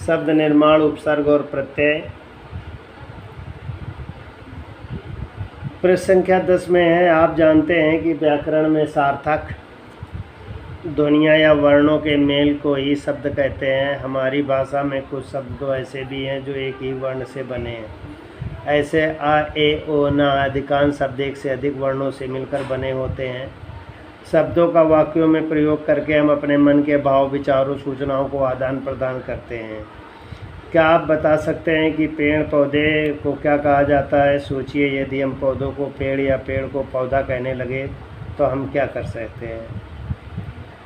शब्द निर्माण, उपसर्ग और प्रत्यय। पृष्ठ संख्या 10 में है। आप जानते हैं कि व्याकरण में सार्थक ध्वनियाँ या वर्णों के मेल को ही शब्द कहते हैं। हमारी भाषा में कुछ शब्द तो ऐसे भी हैं जो एक ही वर्ण से बने हैं। ऐसे आ, ए, ओ, ना अधिकांश शब्द एक से अधिक वर्णों से मिलकर बने होते हैं। शब्दों का वाक्यों में प्रयोग करके हम अपने मन के भाव, विचारों, सूचनाओं को आदान प्रदान करते हैं। क्या आप बता सकते हैं कि पेड़ पौधे को क्या कहा जाता है? सोचिए, यदि हम पौधों को पेड़ या पेड़ को पौधा कहने लगे तो हम क्या कर सकते हैं?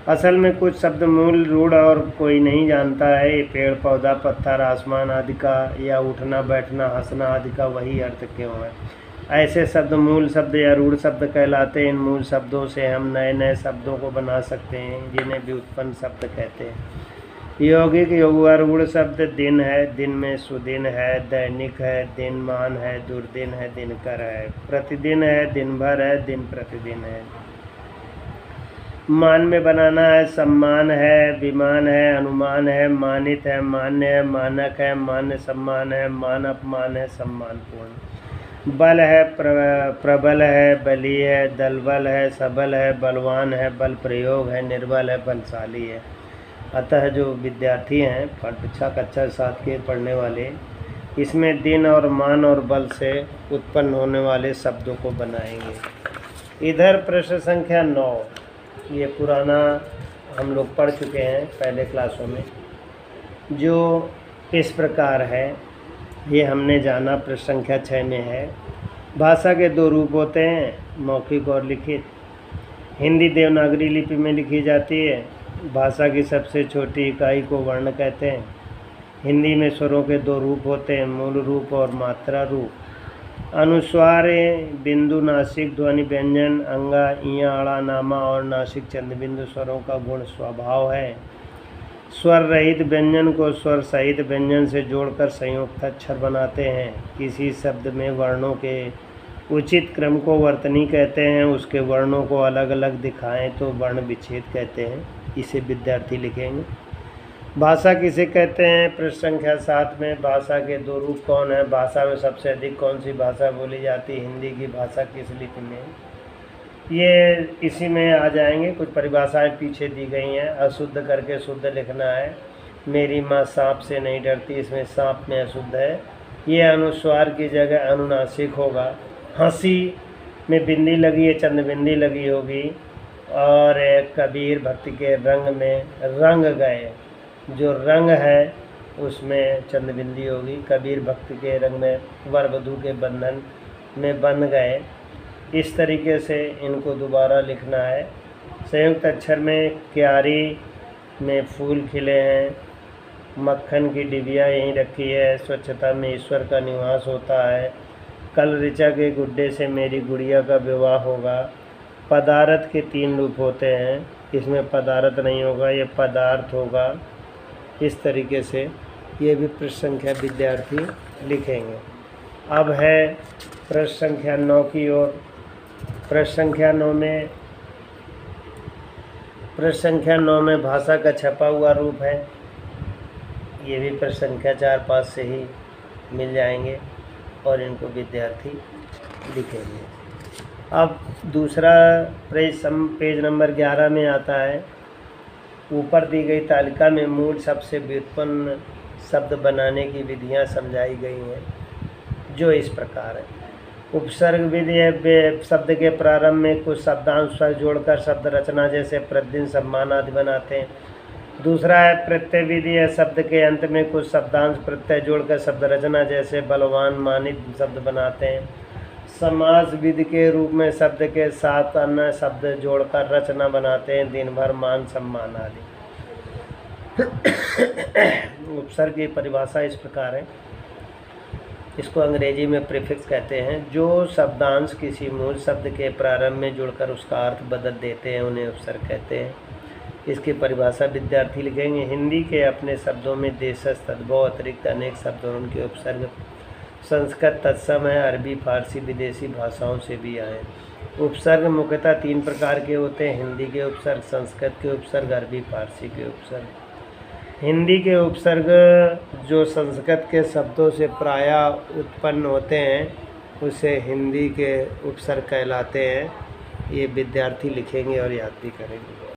असल में कुछ शब्द मूल, रूढ़ और कोई नहीं जानता है। पेड़, पौधा, पत्थर, आसमान आदि का या उठना, बैठना, हंसना आदि का वही अर्थ क्यों है? ऐसे शब्द मूल शब्द या रूढ़ शब्द कहलाते हैं। इन मूल शब्दों से हम नए नए शब्दों को बना सकते हैं, जिन्हें व्युत्पन्न शब्द कहते हैं। यौगिक रूढ़ शब्द दिन है, दिन में सुदिन है, दैनिक है, दिनमान है, दुर्दिन है, दिनकर है, प्रतिदिन है, दिन भर है, दिन प्रतिदिन है। मान में बनाना है, सम्मान है, विमान है, अनुमान है, मानित है, मान्य है, मानक है, मान्य, सम्मान है, मान अपमान है, सम्मानपूर्ण। बल है, प्रबल है, बली है, दलबल है, सबल है, बलवान है, बल प्रयोग है, निर्बल है, बलशाली है। अतः जो विद्यार्थी हैं, कक्षा 7 के पढ़ने वाले, इसमें दिन और मान और बल से उत्पन्न होने वाले शब्दों को बनाएंगे। इधर प्रश्न संख्या 9, ये पुराना हम लोग पढ़ चुके हैं पहले क्लासों में, जो इस प्रकार है। ये हमने जाना। प्रश्न संख्या 6 में है, भाषा के 2 रूप होते हैं, मौखिक और लिखित। हिंदी देवनागरी लिपि में लिखी जाती है। भाषा की सबसे छोटी इकाई को वर्ण कहते हैं। हिंदी में स्वरों के 2 रूप होते हैं, मूल रूप और मात्रा रूप। अनुस्वार, बिंदु, नासिक, ध्वनि, व्यंजन, अंगा, इया, अड़ा, नामा और नासिक चंद्र बिंदु स्वरों का गुण स्वभाव है। स्वर रहित व्यंजन को स्वर सहित व्यंजन से जोड़कर संयुक्त अक्षर बनाते हैं। किसी शब्द में वर्णों के उचित क्रम को वर्तनी कहते हैं। उसके वर्णों को अलग अलग दिखाएं तो वर्ण विच्छेद कहते हैं। इसे विद्यार्थी लिखेंगे। भाषा किसे कहते हैं? प्रश्न संख्या 7 में भाषा के 2 रूप कौन है? भाषा में सबसे अधिक कौन सी भाषा बोली जाती है? हिंदी की भाषा किस लिपि में? ये इसी में आ जाएंगे। कुछ परिभाषाएं पीछे दी गई हैं। अशुद्ध करके शुद्ध लिखना है। मेरी माँ सांप से नहीं डरती, इसमें सांप में अशुद्ध है, ये अनुस्वार की जगह अनुनासिक होगा। हंसी में बिंदी लगी है, चंद्रबिंदी लगी होगी। और कबीर भक्ति के रंग में रंग गए, जो रंग है उसमें चंद्रबिंदी होगी। कबीर भक्ति के रंग में वर वधू के बंधन में बंध गए। इस तरीके से इनको दोबारा लिखना है। संयुक्त अक्षर में क्यारी में फूल खिले हैं, मक्खन की डिबिया यहीं रखी है, स्वच्छता में ईश्वर का निवास होता है, कल ऋचा के गुड्डे से मेरी गुड़िया का विवाह होगा। पदार्थ के 3 रूप होते हैं, इसमें पदार्थ नहीं होगा, ये पदार्थ होगा। इस तरीके से ये भी प्रश्न संख्या विद्यार्थी लिखेंगे। अब है प्रश्न संख्या 9 की ओर। प्रश्न संख्या 9 में भाषा का छपा हुआ रूप है। ये भी प्रश्न संख्या 4-5 से ही मिल जाएंगे और इनको विद्यार्थी लिखेंगे। अब दूसरा पेज नंबर 11 में आता है। ऊपर दी गई तालिका में मूल शब्द से व्युत्पन्न शब्द बनाने की विधियां समझाई गई हैं, जो इस प्रकार है। उपसर्ग विधि है, शब्द के प्रारंभ में कुछ शब्दांश जोड़कर शब्द रचना, जैसे प्रतिदिन, सम्मान आदि बनाते हैं। दूसरा है प्रत्यय विधि है, शब्द के अंत में कुछ शब्दांश प्रत्यय जोड़कर शब्द रचना, जैसे बलवान, मानित शब्द बनाते हैं। समास विधि के रूप में शब्द के साथ अन्य शब्द जोड़कर रचना बनाते हैं, दिन भर, मान, सम्मान आदि। उपसर्ग की परिभाषा इस प्रकार है। इसको अंग्रेजी में प्रीफिक्स कहते हैं। जो शब्दांश किसी मूल शब्द के प्रारंभ में जुड़कर उसका अर्थ बदल देते हैं, उन्हें उपसर्ग कहते हैं। इसकी परिभाषा विद्यार्थी लिखेंगे। हिंदी के अपने शब्दों में देशज, तद्भव अतिरिक्त अनेक शब्द और उनके उपसर्ग संस्कृत तत्सम है, अरबी, फारसी, विदेशी भाषाओं से भी आए। उपसर्ग मुख्यतः 3 प्रकार के होते हैं। हिंदी के उपसर्ग, संस्कृत के उपसर्ग, अरबी फारसी के उपसर्ग। हिंदी के उपसर्ग जो संस्कृत के शब्दों से प्रायः उत्पन्न होते हैं उसे हिंदी के उपसर्ग कहलाते हैं। ये विद्यार्थी लिखेंगे और याद भी करेंगे।